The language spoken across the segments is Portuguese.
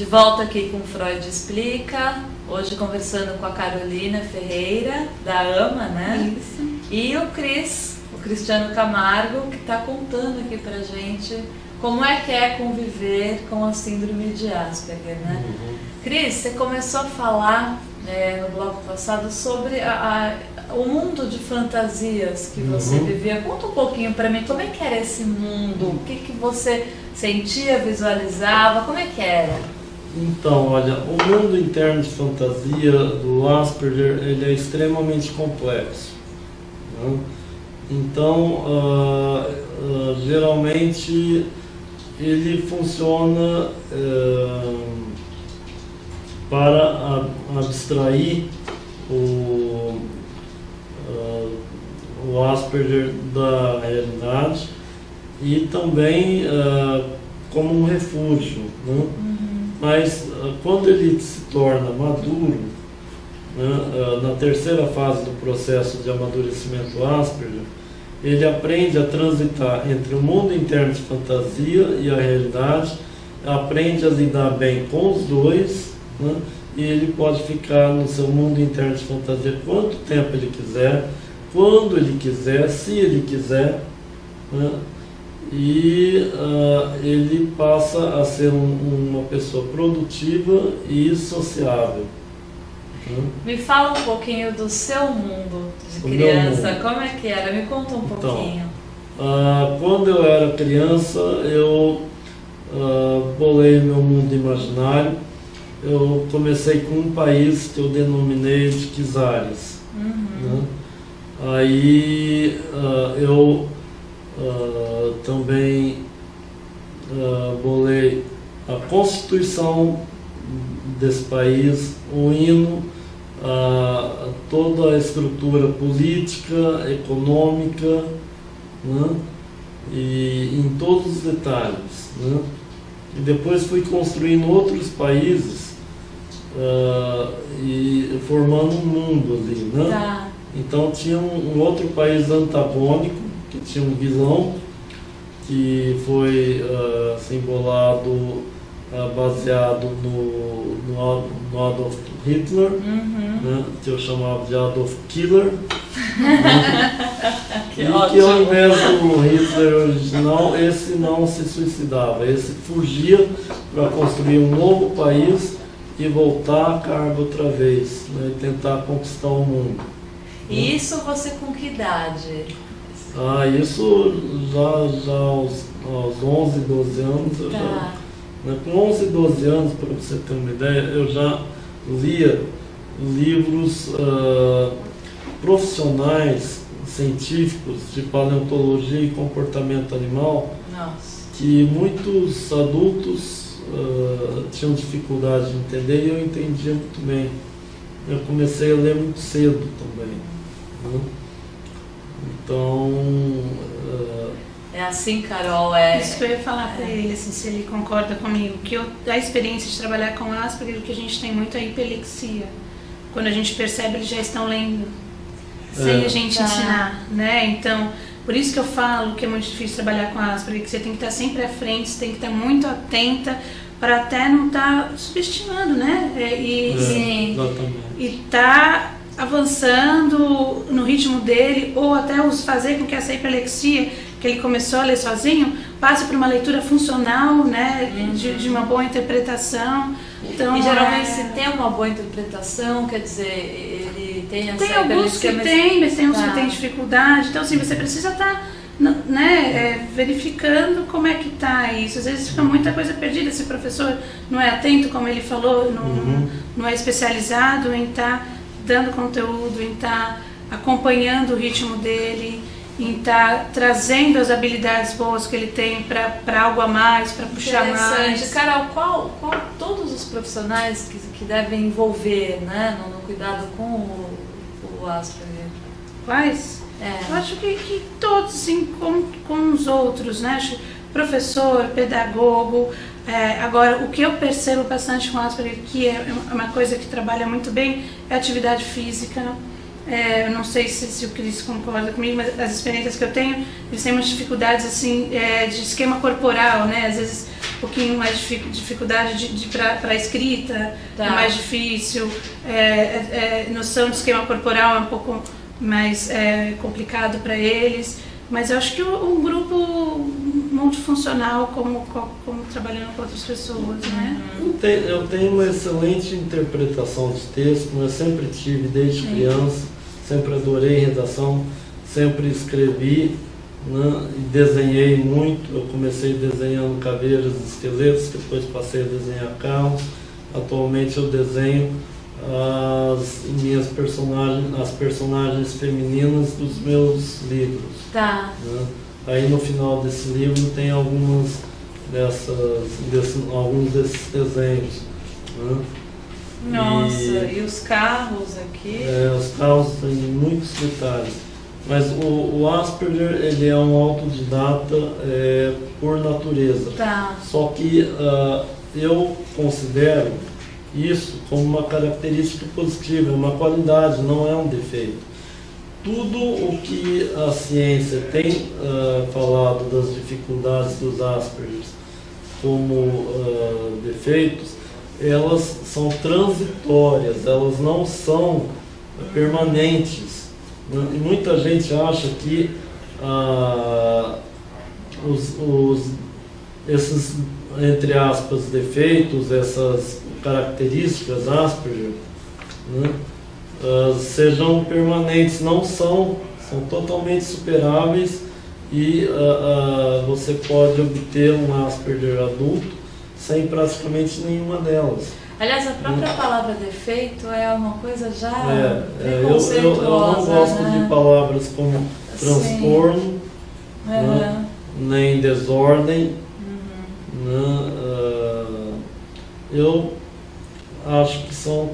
volta aqui com Freud Explica, hoje conversando com a Carolina Ferreira, da AMA, né? Isso. E o Cristiano Camargo, que está contando aqui pra gente como é que é conviver com a síndrome de Asperger, né? Cris, você começou a falar no bloco passado sobre o mundo de fantasias que você vivia. Conta um pouquinho para mim, como é que era esse mundo? O que você sentia, visualizava? Como é que era? Então, olha, o mundo interno de fantasia do Asperger, ele é extremamente complexo, né? Então, geralmente, ele funciona para abstrair o Asperger da realidade e também como um refúgio, né? Mas quando ele se torna maduro, né, na terceira fase do processo de amadurecimento Asperger, ele aprende a transitar entre o mundo interno de fantasia e a realidade, aprende a lidar bem com os dois, né, e ele pode ficar no seu mundo interno de fantasia quanto tempo ele quiser, quando ele quiser, se ele quiser, né, e ele passa a ser uma pessoa produtiva e sociável. Me fala um pouquinho do seu mundo de criança, como é que era? Me conta um pouquinho. Quando eu era criança, eu bolei meu mundo imaginário. Eu comecei com um país que eu denominei de Czares. Né? Aí eu também bolei a constituição desse país, o hino, toda a estrutura política, econômica, né? E em todos os detalhes, né? E depois fui construindo outros países e formando um mundo ali, né? Tá. Então tinha um outro país antagônico, que tinha um vilão, que foi simbolado, baseado no Adolf Hitler, né, que eu chamava de Adolf Killer, que e ótimo. que ao invés do Hitler original, esse não se suicidava, esse fugia para construir um novo país e voltar a cargo outra vez, né, e tentar conquistar o mundo. E isso você com que idade? Isso já aos 11, 12 anos, eu já, né, com 11, 12 anos, para você ter uma ideia, eu já lia livros profissionais, científicos, de paleontologia e comportamento animal. Nossa. Que muitos adultos tinham dificuldade de entender e eu entendia muito bem. Eu comecei a ler muito cedo também, né? Então... É assim, Carol, Isso que eu ia falar para ele, assim, se ele concorda comigo, que a experiência de trabalhar com Asperger, que a gente tem muito é a hiperlexia. Quando a gente percebe, eles já estão lendo, sem a gente ensinar, né? Então, por isso que eu falo que é muito difícil trabalhar com Asperger, que você tem que estar sempre à frente, você tem que estar muito atenta, para até não estar subestimando, né? E tá avançando no ritmo dele, ou até fazer com que essa hiperlexia, que ele começou a ler sozinho, passe para uma leitura funcional, né? De uma boa interpretação. Então, e geralmente se tem uma boa interpretação, quer dizer, ele tem essa tem alguns que tem, mas tem uns que tem dificuldade. Então, assim, você precisa estar verificando como é que está isso. Às vezes fica muita coisa perdida se o professor não é atento, como ele falou, não é especializado em estar dando conteúdo, em estar acompanhando o ritmo dele, em estar trazendo as habilidades boas que ele tem para algo a mais, para puxar mais. Carol, qual todos os profissionais que devem envolver, né, no cuidado com o Asperger? Quais? Eu acho que todos, assim, com os outros, né? Professor, pedagogo. Agora, o que eu percebo bastante com Asperger, que é uma coisa que trabalha muito bem, é a atividade física. Eu não sei se o Cris concorda comigo, mas as experiências que eu tenho, eles têm umas dificuldades assim, de esquema corporal, né? Às vezes pouquinho mais dificuldade para a escrita, Tá. é mais difícil, noção de esquema corporal é um pouco mais complicado para eles, mas eu acho que um grupo multifuncional, como trabalhando com outras pessoas, né? Eu tenho uma excelente interpretação de texto, como eu sempre tive desde criança, sempre adorei redação, sempre escrevi, né, e desenhei muito. Eu comecei desenhando caveiras e esqueletos, depois passei a desenhar carros. Atualmente eu desenho as personagens femininas dos meus livros. Tá. Né? Aí no final desse livro tem alguns desses desenhos. Né? Nossa, e os carros aqui? Os carros têm muitos detalhes. Mas o Asperger, ele é um autodidata por natureza. Tá. Só que eu considero isso como uma característica positiva, uma qualidade, não é um defeito. Tudo o que a ciência tem falado das dificuldades dos Asperger como defeitos, elas são transitórias, elas não são permanentes. E muita gente acha que esses, entre aspas, defeitos, essas características Asperger, né, sejam permanentes. Não são totalmente superáveis e você pode obter um Asperger adulto sem praticamente nenhuma delas. Aliás, a própria palavra defeito é uma coisa já eu preconceituosa, não gosto né? de palavras como transtorno, né, nem desordem. Né, eu acho que são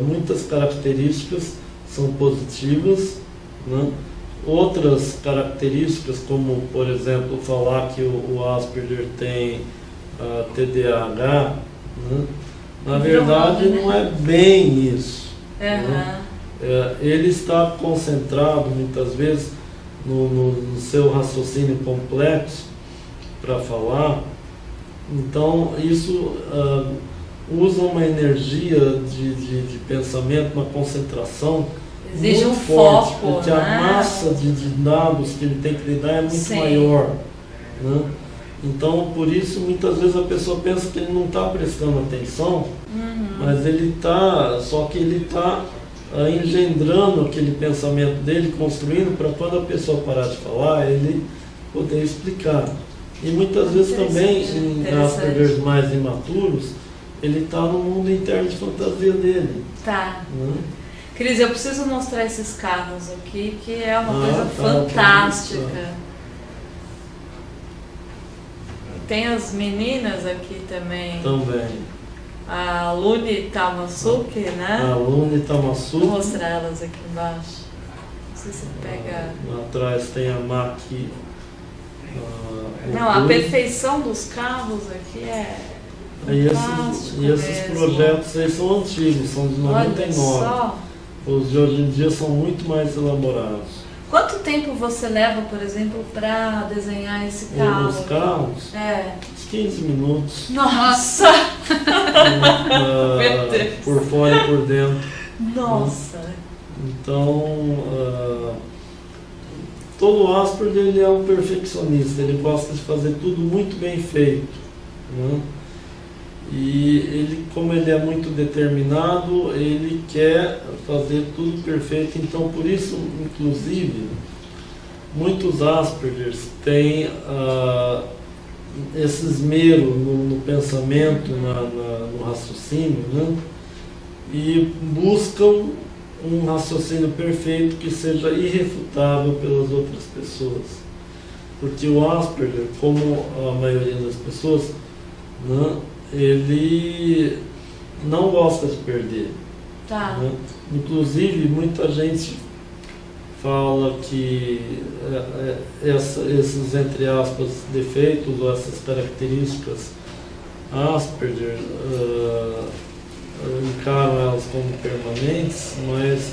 muitas características são positivas, né? Outras características, como por exemplo falar que o Asperger tem TDAH, né? Na verdade não é bem isso. Né? Ele está concentrado muitas vezes no seu raciocínio complexo para falar. Então isso usa uma energia de pensamento, uma concentração exige muito um forte, foco, porque né? a massa de dados que ele tem que lidar é muito maior, né? Então, por isso, muitas vezes a pessoa pensa que ele não está prestando atenção, mas ele está, só que ele está engendrando aquele pensamento dele, construindo para quando a pessoa parar de falar, ele poder explicar. E muitas vezes também, em Asperger mais imaturos, ele está no mundo interno de fantasia dele. Tá. Né? Cris, eu preciso mostrar esses carros aqui, que é uma coisa fantástica. Tem as meninas aqui também. Também. A Luni Tamasuke, né? A Luni Tamasuke. Vou mostrar elas aqui embaixo. Não sei se pega. Atrás tem a Maki. Não, a perfeição dos carros aqui é. E esses projetos aí são antigos, são de 99. Olha só. Os de hoje em dia são muito mais elaborados. Quanto tempo você leva, por exemplo, para desenhar esse carro? Os carros? Uns 15 minutos. Nossa! Meu Deus. Por fora e por dentro. Nossa! Então, todo Asperger ele é um perfeccionista, ele gosta de fazer tudo muito bem feito. Né? E ele, como ele é muito determinado, ele quer fazer tudo perfeito. Então, por isso, inclusive, muitos Aspergers têm esse esmero no pensamento, no raciocínio, né? E buscam um raciocínio perfeito que seja irrefutável pelas outras pessoas. Porque o Asperger, como a maioria das pessoas, né, ele não gosta de perder. Tá. Né? Inclusive, muita gente fala que esses, entre aspas, defeitos ou essas características Asperger encaram elas como permanentes, mas,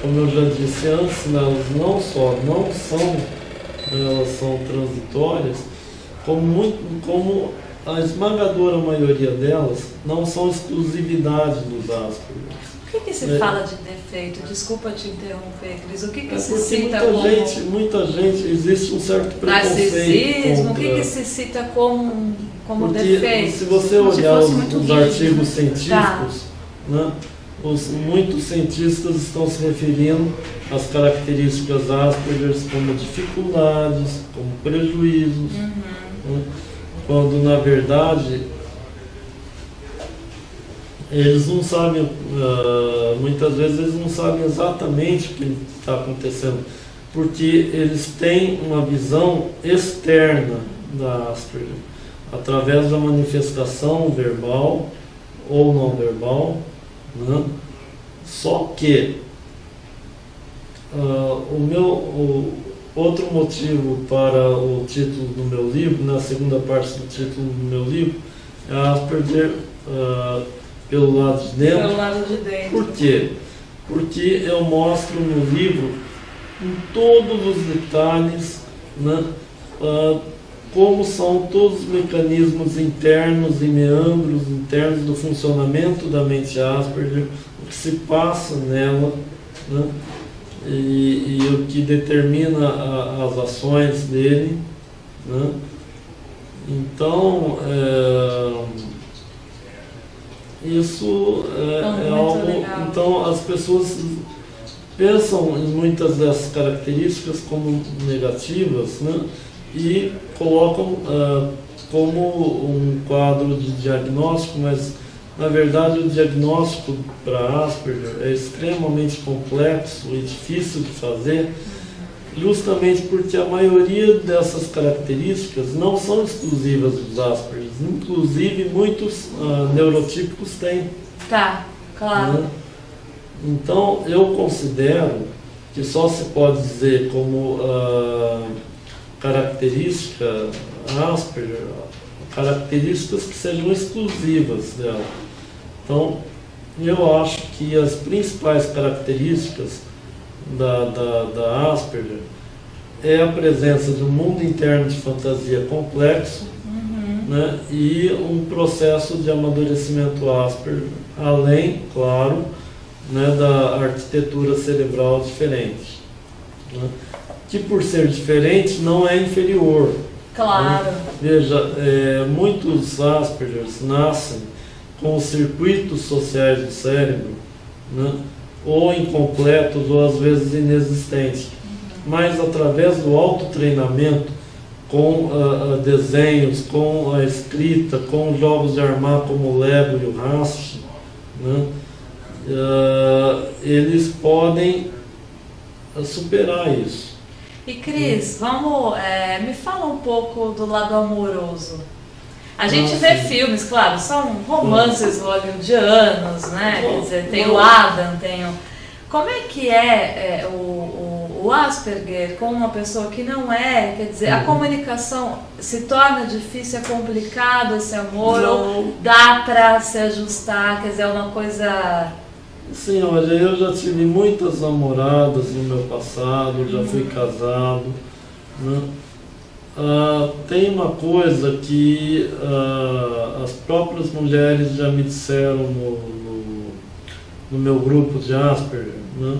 como eu já disse antes, elas não são transitórias, como a esmagadora maioria delas não são exclusividade dos Asperger. O que se fala de defeito? Desculpa te interromper, Cris. O que se cita muita gente, existe um certo preconceito narcisismo, contra... o que se cita como porque, defeito? se você olhar os artigos científicos, né, muitos cientistas estão se referindo às características Asperger como dificuldades, como prejuízos, né, quando na verdade eles não sabem, muitas vezes eles não sabem exatamente o que está acontecendo, porque eles têm uma visão externa da Asperger, através da manifestação verbal ou não verbal, né? Só que outro motivo para o título do meu livro, na segunda parte do título do meu livro, é a Asperger pelo lado de dentro. Pelo lado de dentro. Por quê? Porque eu mostro no livro, em todos os detalhes, né, como são todos os mecanismos internos e meandros internos do funcionamento da mente Asperger, o que se passa nela, né, e o que determina as ações dele, né. Então, isso é algo... Legal. Então, as pessoas pensam em muitas dessas características como negativas, né, e colocam como um quadro de diagnóstico, mas na verdade o diagnóstico para Asperger é extremamente complexo e difícil de fazer, justamente porque a maioria dessas características não são exclusivas dos Asperger, inclusive muitos neurotípicos têm. Tá, claro. Né? Então eu considero que só se pode dizer como característica Asperger, características que sejam exclusivas dela. Então, eu acho que as principais características da Asperger é a presença de um mundo interno de fantasia complexo, né, e um processo de amadurecimento Asperger, além, claro, né, da arquitetura cerebral diferente, né, que por ser diferente não é inferior. Claro. Né? Veja, muitos Aspergers nascem com os circuitos sociais do cérebro, né, ou incompletos ou às vezes inexistentes, mas através do autotreinamento, com desenhos, com a escrita, com jogos de armar como o Lego e o Rast, né, eles podem superar isso. E Cris, me fala um pouco do lado amoroso. A gente vê filmes, claro, são romances hollywoodianos, né? Quer dizer, tem o Adam, tem o... Como é que o Asperger com uma pessoa que não é? Quer dizer, a comunicação se torna difícil, é complicado esse amor, ou dá para se ajustar? Quer dizer, é uma coisa... Sim, olha, eu já tive muitas namoradas no meu passado, já fui casado, né? Tem uma coisa que as próprias mulheres já me disseram no meu grupo de Asperger, né?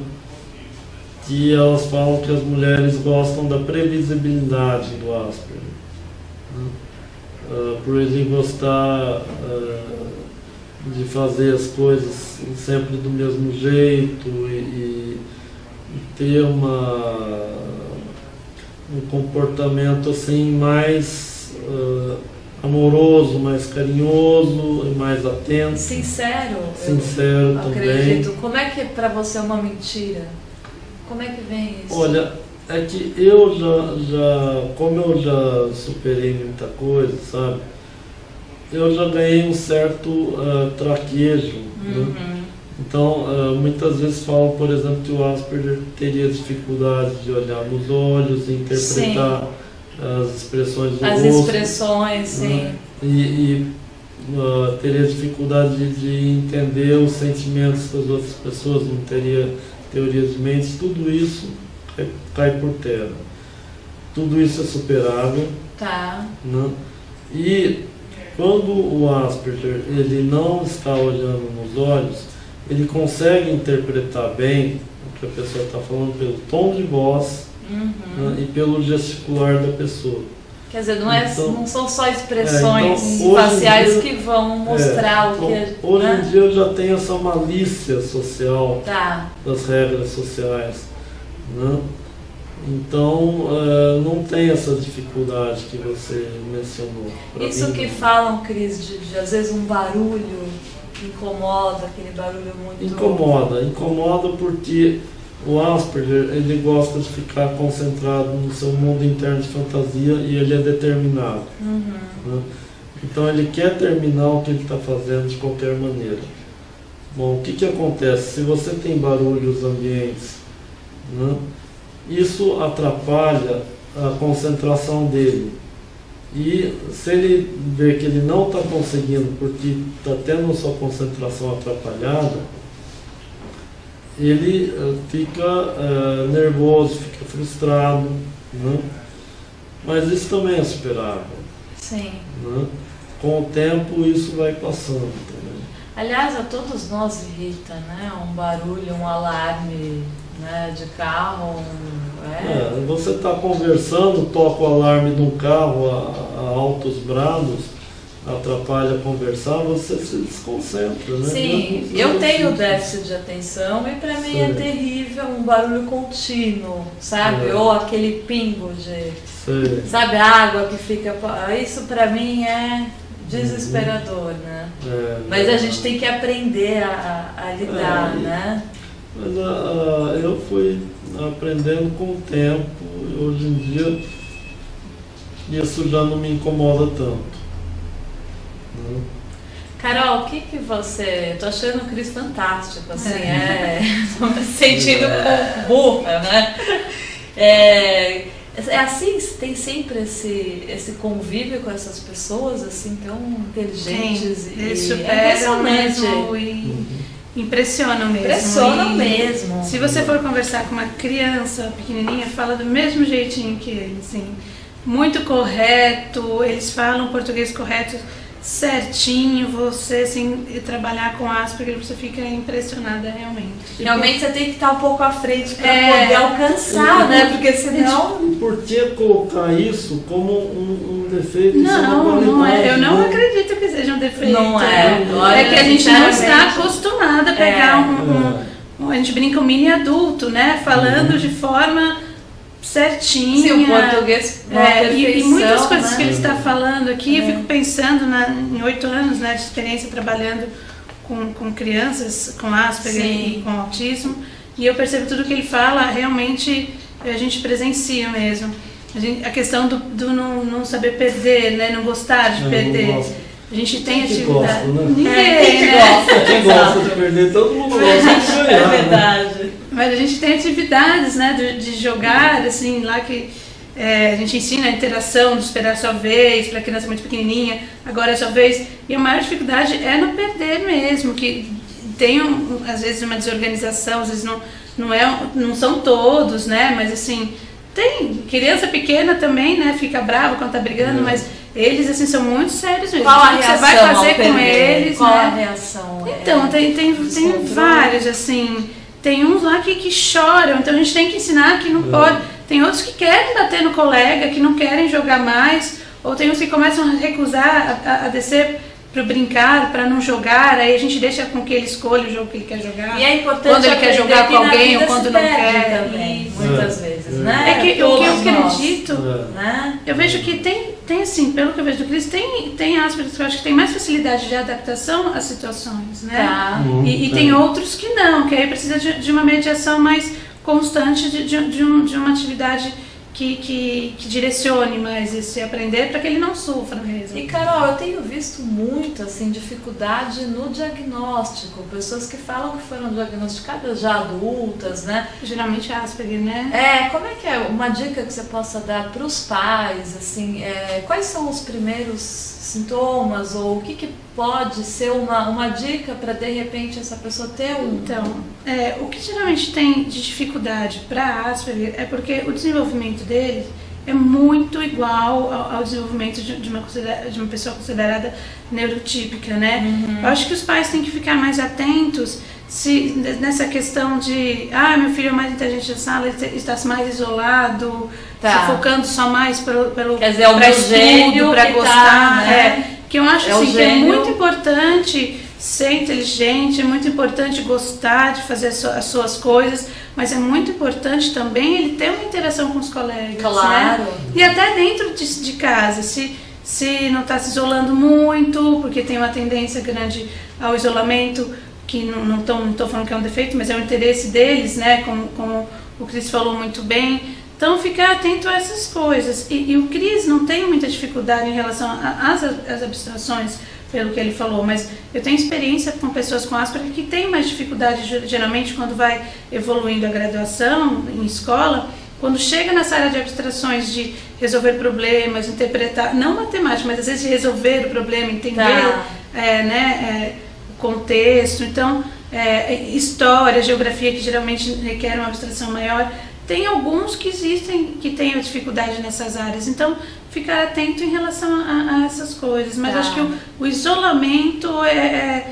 Que elas falam que as mulheres gostam da previsibilidade do Asperger, né? Por ele gostar de fazer as coisas sempre do mesmo jeito e ter um comportamento assim mais amoroso, mais carinhoso e mais atento. Sincero. Sincero eu também. Acredito. Como é que para você é uma mentira? Como é que vem isso? Olha, é que como eu já superei muita coisa, sabe? Eu já ganhei um certo traquejo, né? Então, muitas vezes falam, por exemplo, que o Asperger teria dificuldade de olhar nos olhos e interpretar as expressões do rosto. As expressões, né? sim. E teria dificuldade de entender os sentimentos das outras pessoas, não teria teoria de mente, tudo isso cai por terra. tudo isso é superável. Tá. Né? E quando o Asperger ele não está olhando nos olhos, ele consegue interpretar bem o que a pessoa está falando pelo tom de voz, né? E pelo gesticular da pessoa. Quer dizer, Então, não são só expressões então, faciais dia, que vão mostrar o que é. Hoje Né? em dia eu já tenho essa malícia social Tá. das regras sociais. Né? Então, não tem essa dificuldade que você mencionou. Isso mim, que não. falam, Cris, de às vezes um barulho incomoda, aquele barulho muito... Incomoda porque o Asperger ele gosta de ficar concentrado no seu mundo interno de fantasia e ele é determinado. Né? Então ele quer terminar o que ele está fazendo de qualquer maneira. Bom, o que acontece? Se você tem barulhos ambientes, né? Isso atrapalha a concentração dele. E se ele vê que ele não está conseguindo porque está tendo a sua concentração atrapalhada, ele fica nervoso, fica frustrado, né? Mas isso também é superável. Sim. Né? Com o tempo isso vai passando também. Aliás, a todos nós irrita, né? Um barulho, um alarme, né? De carro. Você está conversando, toca o alarme de um carro a altos brados, atrapalha conversar, você se desconcentra, né? Sim, eu tenho déficit de atenção e para mim é terrível um barulho contínuo, sabe? Ou aquele pingo de, sabe, água que fica... Isso para mim é desesperador, né? Mas a gente tem que aprender a lidar, né? Mas eu fui aprendendo com o tempo, hoje em dia isso já não me incomoda tanto. Carol, o que você... Tô achando o Cris fantástico, assim, tô me sentindo burra, né? É assim, tem sempre esse convívio com essas pessoas, assim, tão inteligentes. Sim, eles superam mesmo e impressionam mesmo. Impressionam mesmo. Se você for conversar com uma criança pequenininha, fala do mesmo jeitinho que eles, assim, muito correto, eles falam português correto, certinho, você assim, trabalhar com Asperger, você fica impressionada realmente. Realmente você tem que estar um pouco à frente para poder alcançar, né? Porque senão... Por que colocar isso como um defeito? Não é. Eu não acredito que seja um defeito. Não é. É que a gente não está acostumada a pegar a gente brinca um mini adulto, né? Falando de forma certinha. Sim, o português e muitas coisas, né, que ele está falando aqui, eu fico pensando em 8 anos, né, de experiência trabalhando com crianças com Asperger e com autismo, e eu percebo tudo que ele fala, realmente a gente presencia mesmo. A questão do não saber perder, né, não gostar de perder. A gente tem atividade. Gosta, né? Ninguém gosta. Quem gosta de perder, todo mundo gosta de ganhar. É verdade. Mas a gente tem atividades, né, de jogar, assim, lá que a gente ensina a interação, de esperar a sua vez, para a criança muito pequenininha, agora é a sua vez. E a maior dificuldade é no perder mesmo, que tem, às vezes, uma desorganização, às vezes não são todos, né, mas assim, tem criança pequena também, né, fica brava quando tá brigando, mas eles, assim, são muito sérios mesmo. Qual a reação você vai fazer com eles, qual né? A reação? Então, tem vários, assim... Tem uns lá que choram, então a gente tem que ensinar que não pode. Tem outros que querem bater no colega, que não querem jogar mais, ou tem uns que começam a recusar a descer para brincar, para não jogar, aí a gente deixa com que ele escolha o jogo que ele quer jogar. E é importante quando ele quer jogar com alguém ou quando não quer. Também, muitas vezes, né? É que o que eu acredito, né? Eu vejo que tem assim, pelo que eu vejo do Cris, tem Asperger que eu acho que tem mais facilidade de adaptação às situações, né? Tá. E tem outros que não, que aí precisa de uma mediação mais constante de uma atividade que direcione mais esse aprender para que ele não sofra mesmo. E Carol, eu tenho visto muito assim, dificuldade no diagnóstico, pessoas que falam que foram diagnosticadas já adultas, né? Geralmente Asperger, né? Como é que é uma dica que você possa dar para os pais, assim, quais são os primeiros sintomas ou o que pode ser uma dica para de repente essa pessoa ter Então, o que geralmente tem de dificuldade para Asperger é porque o desenvolvimento dele, é muito igual ao desenvolvimento de uma pessoa considerada neurotípica, né? Eu acho que os pais têm que ficar mais atentos nessa questão de meu filho é mais inteligente na sala, ele está mais isolado, se focando só mais pelo quer dizer, o estudo, para gostar, né? Que eu acho assim, que é muito importante ser inteligente, é muito importante gostar de fazer as suas coisas, mas é muito importante também ele ter uma interação com os colegas, claro, né? E até dentro de casa, se não está se isolando muito, porque tem uma tendência grande ao isolamento, que não estou falando que é um defeito, mas é um interesse deles, né? Como o Cris falou muito bem. Então, ficar atento a essas coisas. E o Cris não tem muita dificuldade em relação às abstrações, pelo que ele falou, mas eu tenho experiência com pessoas com Asperger que têm mais dificuldade, geralmente, quando vai evoluindo a graduação em escola, quando chega nessa área de abstrações, de resolver problemas, interpretar, não matemática, mas às vezes de resolver o problema, entender o contexto. Então, história, geografia, que geralmente requer uma abstração maior, tem alguns que existem que têm dificuldade nessas áreas. Então, ficar atento em relação a essas coisas. Mas acho que o isolamento é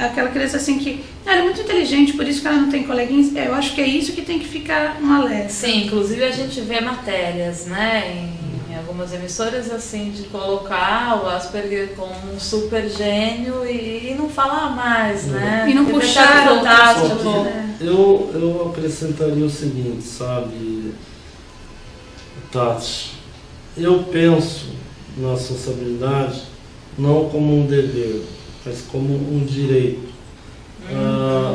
aquela criança assim que ela é muito inteligente, por isso que ela não tem coleguinhas. Eu acho que é isso que tem que ficar um alerta. Sim, inclusive a gente vê matérias, né, em algumas emissoras, assim, de colocar o Asperger como um super gênio e não falar mais, né? E não puxar fantástico. Eu acrescentaria o seguinte, sabe, Tati, eu penso na sociabilidade não como um dever, mas como um direito.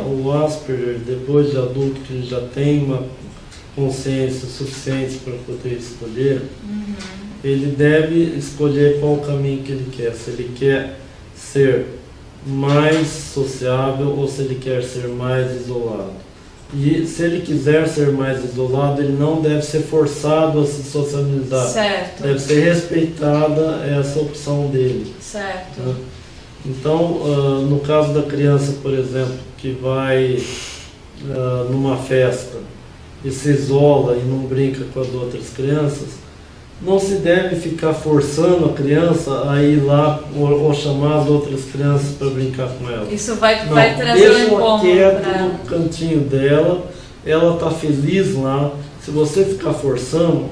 O Asperger, depois de adulto, que já tem uma consciência suficiente para poder escolher, ele deve escolher qual caminho que ele quer. Se ele quer ser mais sociável ou se ele quer ser mais isolado. E se ele quiser ser mais isolado, ele não deve ser forçado a se socializar. Certo. Deve ser respeitada essa opção dele. Certo. Né? Então, no caso da criança, por exemplo, que vai numa festa e se isola e não brinca com as outras crianças, não se deve ficar forçando a criança a ir lá ou chamar as outras crianças para brincar com ela. Isso vai trazer um incômodo. Deixa ela quieta no cantinho dela, ela está feliz lá. Se você ficar forçando,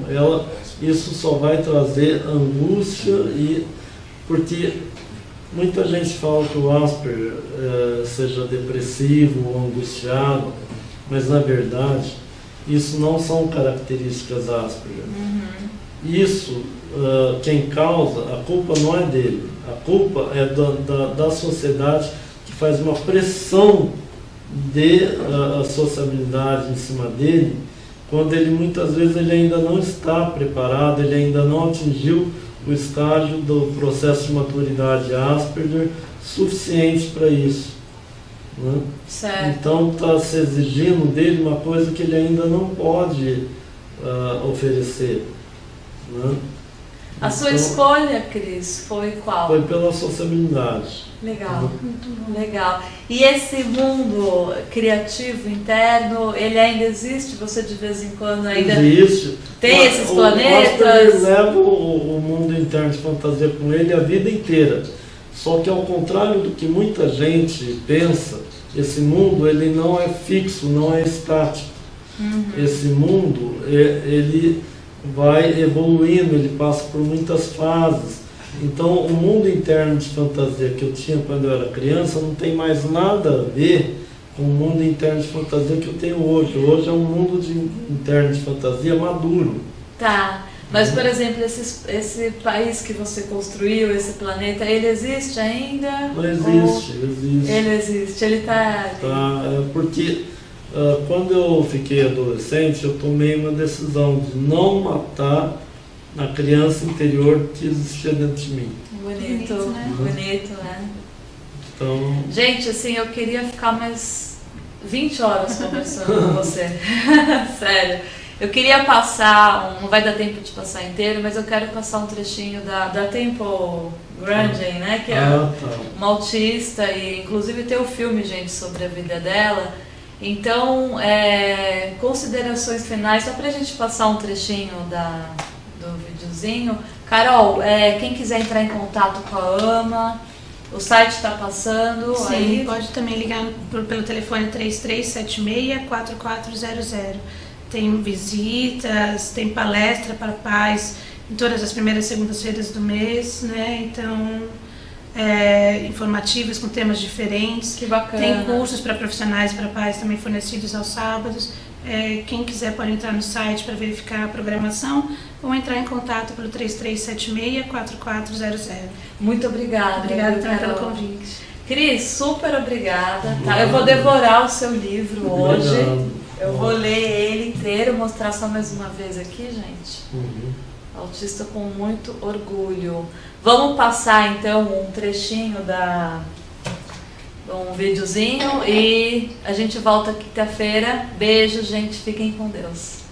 isso só vai trazer angústia, porque muita gente fala que o Asperger seja depressivo ou angustiado, mas na verdade isso não são características Asperger. Isso, quem causa, a culpa não é dele, a culpa é da sociedade, que faz uma pressão de sociabilidade em cima dele, quando ele muitas vezes ele ainda não está preparado, ele ainda não atingiu o estágio do processo de maturidade Asperger suficiente para isso. Né? Certo. Então está se exigindo dele uma coisa que ele ainda não pode oferecer. Né? A sua escolha, Cris, foi qual? Foi pela sociabilidade. Legal, legal. E esse mundo criativo interno, ele ainda existe? Você de vez em quando ainda existe. Tem esses planetas? O Asperger leva o mundo interno de fantasia com ele a vida inteira. Só que ao contrário do que muita gente pensa, esse mundo ele não é fixo, não é estático. Esse mundo, ele vai evoluindo, ele passa por muitas fases. Então, o mundo interno de fantasia que eu tinha quando eu era criança não tem mais nada a ver com o mundo interno de fantasia que eu tenho hoje. Hoje é um mundo interno de fantasia maduro. Tá, mas por exemplo, esse país que você construiu, esse planeta, ele existe ainda? Não existe, existe. Ele existe, ele está... Porque quando eu fiquei adolescente, eu tomei uma decisão de não matar a criança interior que existia dentro de mim. Bonito, né? Bonito, né? Então... Gente, assim, eu queria ficar mais 20 horas conversando com você. Sério. Eu queria passar, não vai dar tempo de passar inteiro, mas eu quero passar um trechinho da Temple Grandin, né? Que é uma autista, e inclusive tem o filme, gente, sobre a vida dela. Então, considerações finais, só pra gente passar um trechinho videozinho. Carol, quem quiser entrar em contato com a AMA, o site está passando. Sim, aí pode também ligar pelo telefone 3376-4400. Tem visitas, tem palestra para pais em todas as primeiras e segundas-feiras do mês, né? Então, informativos com temas diferentes. Que bacana. Tem cursos para profissionais e para pais também fornecidos aos sábados. Quem quiser pode entrar no site para verificar a programação ou entrar em contato pelo 3376-4400. Muito obrigada. Obrigada também pelo convite. Cris, super obrigada. Tá? Eu vou devorar o seu livro hoje. Eu vou ler ele inteiro, mostrar só mais uma vez aqui, gente. Autista com muito orgulho. Vamos passar então um trechinho um videozinho e a gente volta quinta-feira. Beijo, gente. Fiquem com Deus.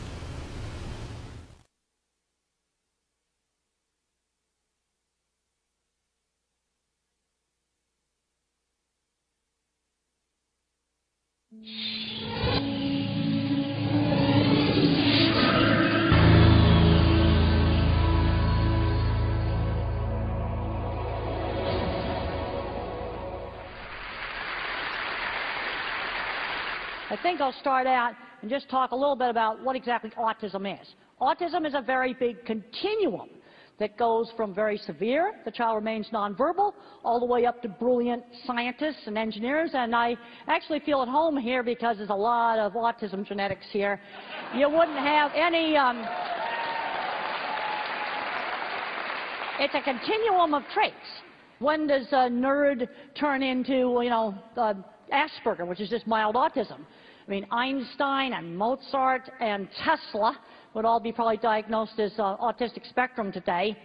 I think I'll start out and just talk a little bit about what exactly autism is. Autism is a very big continuum that goes from very severe, the child remains nonverbal, all the way up to brilliant scientists and engineers. And I actually feel at home here because there's a lot of autism genetics here. You wouldn't have any... It's a continuum of traits. When does a nerd turn into, Asperger, which is just mild autism? I mean, Einstein and Mozart and Tesla would all be probably diagnosed as autistic spectrum today.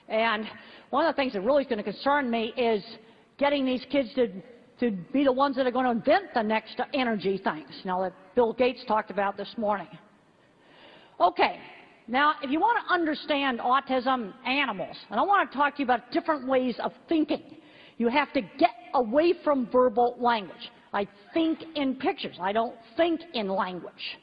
And one of the things that really is going to concern me is getting these kids to be the ones that are going to invent the next energy things, that Bill Gates talked about this morning. Okay, now if you want to understand autism animals, and I want to talk to you about different ways of thinking, you have to get away from verbal language. I think in pictures. I don't think in language.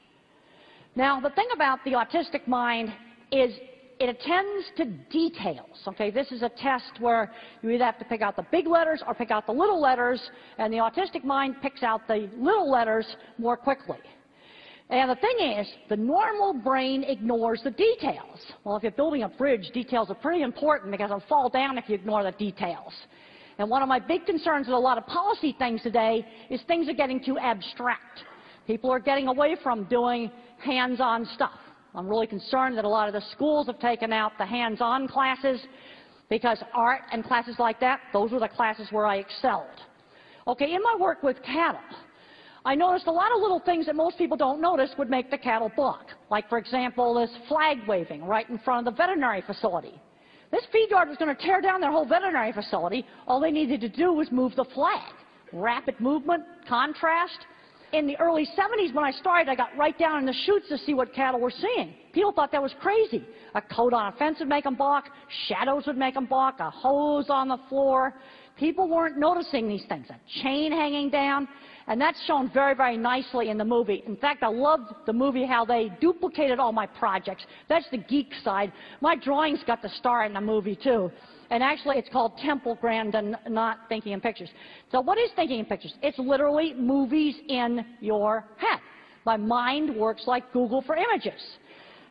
Now, the thing about the autistic mind is it attends to details. Okay, this is a test where you either have to pick out the big letters or pick out the little letters, and the autistic mind picks out the little letters more quickly. And the thing is, the normal brain ignores the details. Well, if you're building a bridge, details are pretty important because it'll fall down if you ignore the details. And one of my big concerns with a lot of policy things today is things are getting too abstract. People are getting away from doing hands-on stuff. I'm really concerned that a lot of the schools have taken out the hands-on classes because art and classes like that, those were the classes where I excelled. Okay, in my work with cattle, I noticed a lot of little things that most people don't notice would make the cattle balk. Like, for example, this flag waving right in front of the veterinary facility. This feed yard was going to tear down their whole veterinary facility. All they needed to do was move the flag. Rapid movement, contrast. In the early 70s when I started, I got right down in the chutes to see what cattle were seeing. People thought that was crazy. A coat on a fence would make them balk. Shadows would make them balk. A hose on the floor. People weren't noticing these things. A chain hanging down. And that's shown very, very nicely in the movie. In fact, I loved the movie how they duplicated all my projects. That's the geek side. My drawings got the star in the movie, too. And actually, it's called Temple Grandin, not Thinking in Pictures. So what is Thinking in Pictures? It's literally movies in your head. My mind works like Google for images.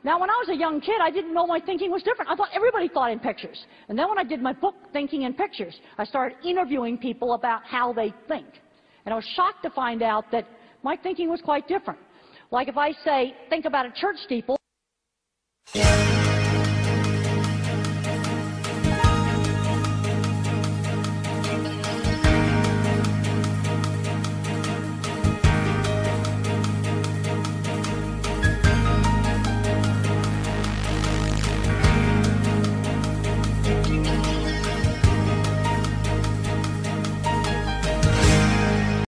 Now, when I was a young kid, I didn't know my thinking was different. I thought everybody thought in pictures. And then when I did my book, Thinking in Pictures, I started interviewing people about how they think. And I was shocked to find out that my thinking was quite different. Like if I say, think about a church steeple.